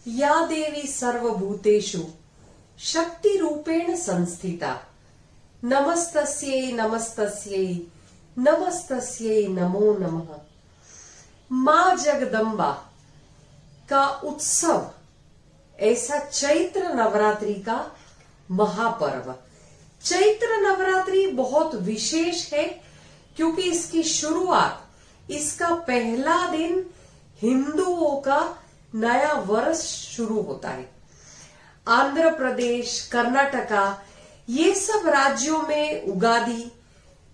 या देवी सर्वभूतेषु शक्ति रूपेण संस्थिता नमस्तस्यै नमस्तस्यै नमस्तस्यै नमो नमः। मां जगदम्बा का उत्सव ऐसा चैत्र नवरात्रि का महापर्व। चैत्र नवरात्रि बहुत विशेष है क्योंकि इसकी शुरुआत, इसका पहला दिन हिंदुओं का नया वर्ष शुरू होता है। आंध्र प्रदेश, कर्नाटका, ये सब राज्यों में उगादी,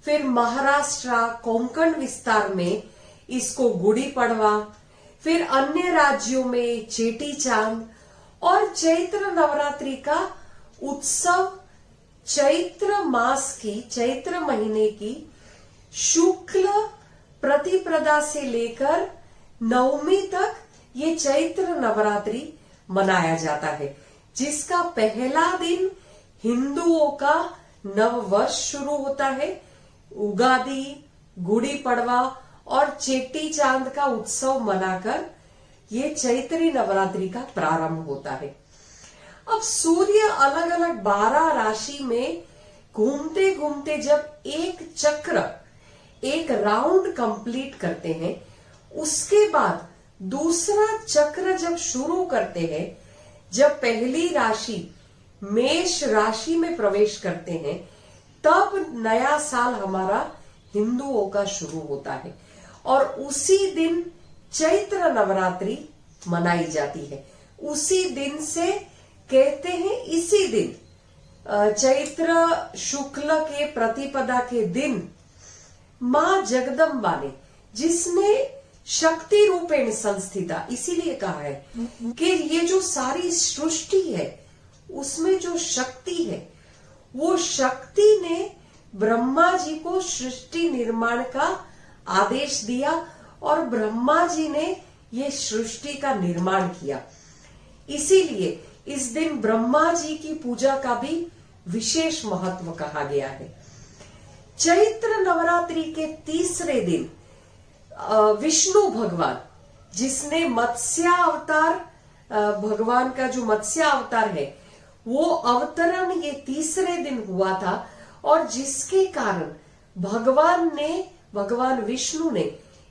फिर महाराष्ट्र, कोंकण विस्तार में इसको गुड़ी पड़वा, फिर अन्य राज्यों में चेटी चांद, और चैत्र नवरात्रि का उत्सव चैत्र मास की, चैत्र महीने की शुक्ल प्रतिपदा से लेकर नवमी तक ये चैत्र नवरात्रि मनाया जाता है, जिसका पहला दिन हिंदुओं का नव वर्ष शुरू होता है। उगादी, गुड़ी पड़वा और चेटी चांद का उत्सव मनाकर ये चैत्री नवरात्रि का प्रारंभ होता है। अब सूर्य अलग अलग 12 राशि में घूमते घूमते जब एक चक्र, एक राउंड कंप्लीट करते हैं, उसके बाद दूसरा चक्र जब शुरू करते हैं, जब पहली राशि मेष राशि में प्रवेश करते हैं, तब नया साल हमारा हिंदुओं का शुरू होता है और उसी दिन चैत्र नवरात्रि मनाई जाती है। उसी दिन से कहते हैं, इसी दिन चैत्र शुक्ल के प्रतिपदा के दिन मां जगदम्बा ने, जिसने शक्ति रूपेण संस्थिता इसीलिए कहा है कि ये जो सारी सृष्टि है उसमें जो शक्ति है, वो शक्ति ने ब्रह्मा जी को सृष्टि निर्माण का आदेश दिया और ब्रह्मा जी ने ये सृष्टि का निर्माण किया। इसीलिए इस दिन ब्रह्मा जी की पूजा का भी विशेष महत्व कहा गया है। चैत्र नवरात्रि के तीसरे दिन विष्णु भगवान, जिसने मत्स्य अवतार, भगवान का जो मत्स्य अवतार है, वो अवतरण ये तीसरे दिन हुआ था और जिसके कारण भगवान विष्णु ने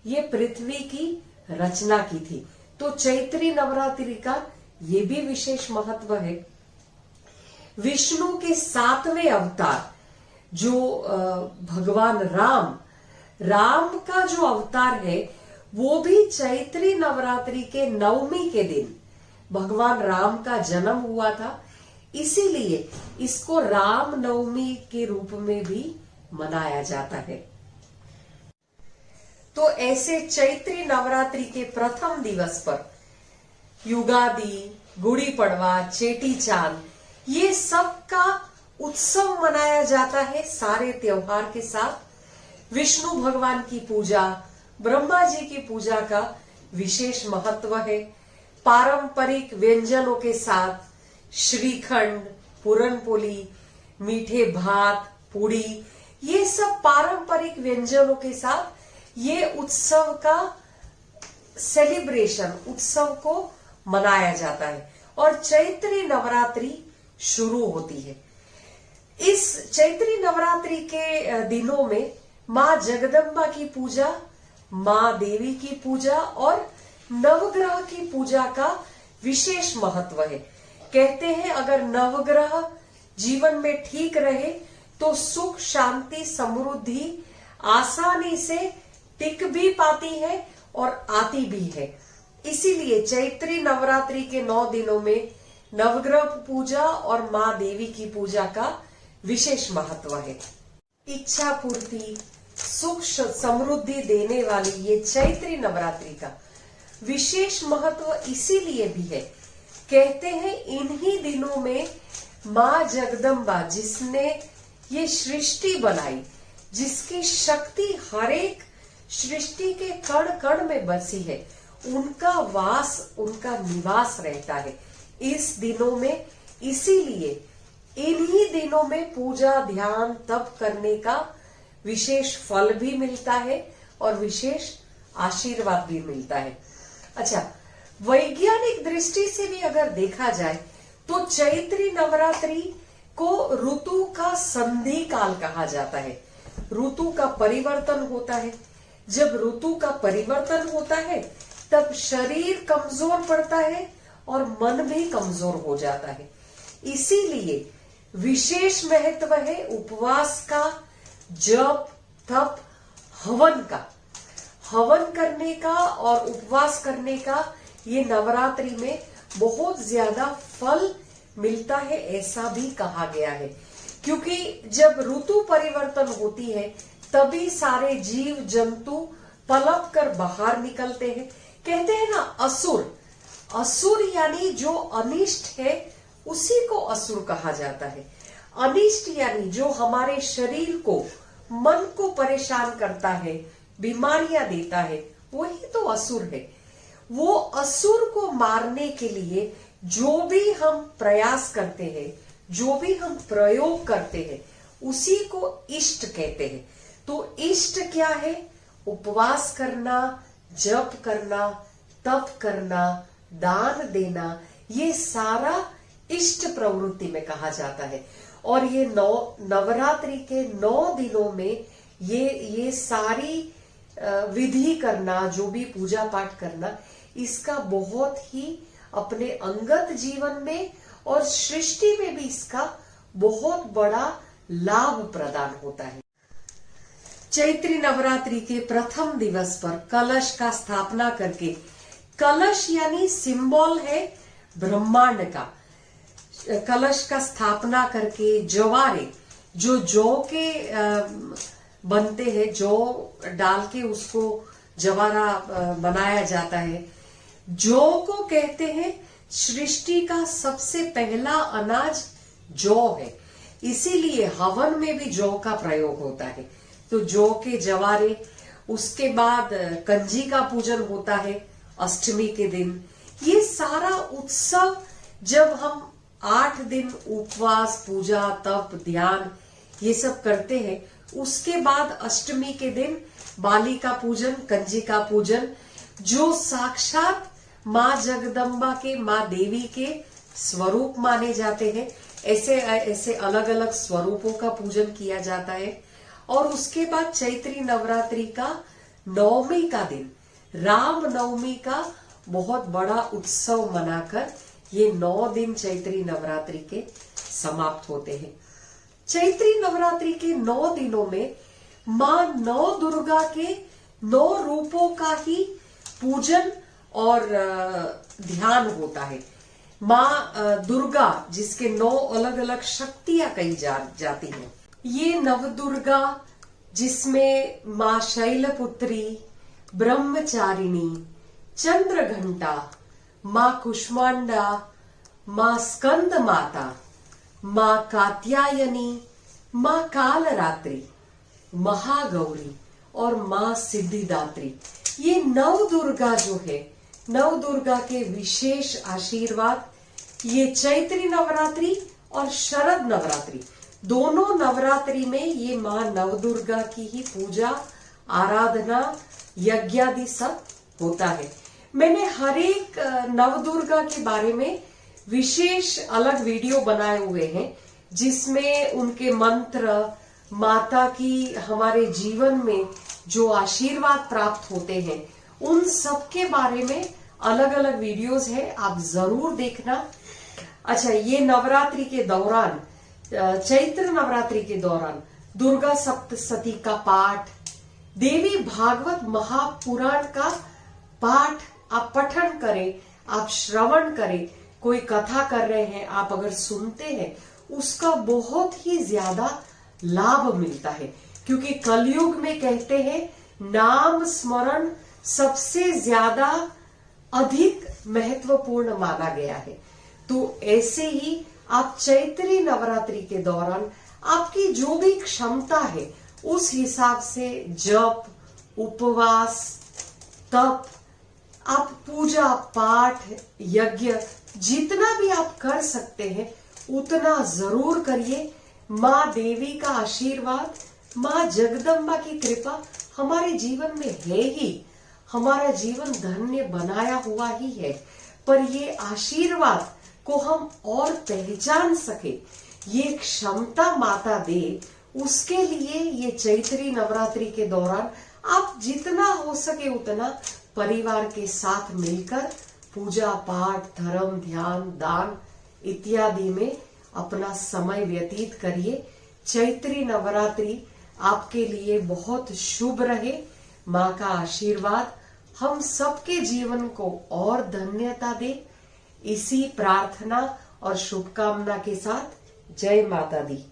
ये पृथ्वी की रचना की थी। तो चैत्री नवरात्रि का ये भी विशेष महत्व है। विष्णु के 7वें अवतार जो भगवान राम का जो अवतार है, वो भी चैत्री नवरात्रि के नवमी के दिन भगवान राम का जन्म हुआ था। इसीलिए इसको राम नवमी के रूप में भी मनाया जाता है। तो ऐसे चैत्री नवरात्रि के प्रथम दिवस पर युगादि, गुड़ी पड़वा, चेटी चांद, ये सब का उत्सव मनाया जाता है सारे त्योहार के साथ। विष्णु भगवान की पूजा, ब्रह्मा जी की पूजा का विशेष महत्व है। पारंपरिक व्यंजनों के साथ श्रीखंड, पूरनपोली, मीठे भात, पूड़ी, ये सब पारंपरिक व्यंजनों के साथ ये उत्सव का सेलिब्रेशन, उत्सव को मनाया जाता है और चैत्री नवरात्रि शुरू होती है। इस चैत्री नवरात्रि के दिनों में मां जगदम्बा की पूजा, मां देवी की पूजा और नवग्रह की पूजा का विशेष महत्व है। कहते हैं अगर नवग्रह जीवन में ठीक रहे तो सुख, शांति, समृद्धि आसानी से टिक भी पाती है और आती भी है। इसीलिए चैत्री नवरात्रि के 9 दिनों में नवग्रह पूजा और मां देवी की पूजा का विशेष महत्व है। इच्छा पूर्ति, सुख समृद्धि देने वाली ये चैत्री नवरात्रि का विशेष महत्व इसीलिए भी है, कहते हैं इन्हीं दिनों में मां जगदम्बा, जिसने ये सृष्टि बनाई, जिसकी शक्ति हर एक सृष्टि के कण कण में बसी है, उनका वास, उनका निवास रहता है इस दिनों में। इसीलिए इन्हीं दिनों में पूजा, ध्यान, तप करने का विशेष फल भी मिलता है और विशेष आशीर्वाद भी मिलता है। अच्छा, वैज्ञानिक दृष्टि से भी अगर देखा जाए तो चैत्री नवरात्रि को ऋतु का संधि काल कहा जाता है। ऋतु का परिवर्तन होता है। जब ऋतु का परिवर्तन होता है तब शरीर कमजोर पड़ता है और मन भी कमजोर हो जाता है। इसीलिए विशेष महत्व है उपवास का, जप, तप, हवन का। हवन करने का और उपवास करने का ये नवरात्रि में बहुत ज्यादा फल मिलता है, ऐसा भी कहा गया है। क्योंकि जब ऋतु परिवर्तन होती है तभी सारे जीव जंतु पलक कर बाहर निकलते हैं। कहते हैं ना असुर, असुर यानी जो अनिष्ट है उसी को असुर कहा जाता है। अनिष्ट यानी जो हमारे शरीर को, मन को परेशान करता है, बीमारियां देता है, वही तो असुर है। वो असुर को मारने के लिए जो भी हम प्रयास करते हैं, जो भी हम प्रयोग करते हैं, उसी को इष्ट कहते हैं। तो इष्ट क्या है? उपवास करना, जप करना, तप करना, दान देना, ये सारा इष्ट प्रवृत्ति में कहा जाता है। और ये नवरात्रि के 9 दिनों में ये सारी विधि करना, जो भी पूजा पाठ करना, इसका बहुत ही अपने अंगत जीवन में और सृष्टि में भी इसका बहुत बड़ा लाभ प्रदान होता है। चैत्री नवरात्रि के प्रथम दिवस पर कलश का स्थापना करके, कलश यानी सिंबल है ब्रह्मांड का, कलश का स्थापना करके जवारे, जो जौ के बनते हैं, जौ डाल के उसको जवारा बनाया जाता है। जौ को कहते हैं सृष्टि का सबसे पहला अनाज जौ है, इसीलिए हवन में भी जौ का प्रयोग होता है। तो जौ के जवारे, उसके बाद कंजी का पूजन होता है अष्टमी के दिन। ये सारा उत्सव जब हम 8 दिन उपवास, पूजा, तप, ध्यान ये सब करते हैं, उसके बाद अष्टमी के दिन बाली का पूजन, कंजी का पूजन, जो साक्षात माँ जगदम्बा के, माँ देवी के स्वरूप माने जाते हैं, ऐसे अलग अलग स्वरूपों का पूजन किया जाता है। और उसके बाद चैत्री नवरात्रि का 9वीं का दिन, राम नवमी का बहुत बड़ा उत्सव मनाकर ये 9 दिन चैत्री नवरात्रि के समाप्त होते हैं। चैत्री नवरात्रि के 9 दिनों में माँ 9 दुर्गा के 9 रूपों का ही पूजन और ध्यान होता है। माँ दुर्गा, जिसके 9 अलग अलग शक्तियां कही जाती हैं। ये नवदुर्गा, जिसमें माँ शैलपुत्री, ब्रह्मचारिणी, चंद्रघंटा, माँ कुष्मांडा, माँ स्कंद माता, माँ कात्यायनी, माँ कालरात्रि, महागौरी और माँ सिद्धिदात्री, ये 9 दुर्गा जो है, 9 दुर्गा के विशेष आशीर्वाद ये चैत्री नवरात्रि और शरद नवरात्रि, दोनों नवरात्रि में ये माँ नवदुर्गा की ही पूजा, आराधना, यज्ञादि सब होता है। मैंने हर एक नवदुर्गा के बारे में विशेष अलग वीडियो बनाए हुए हैं, जिसमें उनके मंत्र, माता की हमारे जीवन में जो आशीर्वाद प्राप्त होते हैं, उन सब के बारे में अलग अलग वीडियोस है, आप जरूर देखना। अच्छा, ये नवरात्रि के दौरान, चैत्र नवरात्रि के दौरान दुर्गा सप्तशती का पाठ, देवी भागवत महापुराण का पाठ आप पठन करें, आप श्रवण करें। कोई कथा कर रहे हैं, आप अगर सुनते हैं, उसका बहुत ही ज्यादा लाभ मिलता है। क्योंकि कलयुग में कहते हैं नाम स्मरण सबसे ज्यादा अधिक महत्वपूर्ण माना गया है। तो ऐसे ही आप चैत्री नवरात्रि के दौरान आपकी जो भी क्षमता है उस हिसाब से जप, उपवास, तप, आप पूजा पाठ, यज्ञ जितना भी आप कर सकते हैं उतना जरूर करिए। माँ देवी का आशीर्वाद, माँ जगदम्बा की कृपा हमारे जीवन में है ही। हमारा जीवन धन्य बनाया हुआ ही है, पर ये आशीर्वाद को हम और पहचान सके, ये क्षमता माता दे, उसके लिए ये चैत्री नवरात्रि के दौरान आप जितना हो सके उतना परिवार के साथ मिलकर पूजा पाठ, धर्म, ध्यान, दान इत्यादि में अपना समय व्यतीत करिए। चैत्री नवरात्रि आपके लिए बहुत शुभ रहे। माँ का आशीर्वाद हम सबके जीवन को और धन्यता दे। इसी प्रार्थना और शुभकामना के साथ जय माता दी।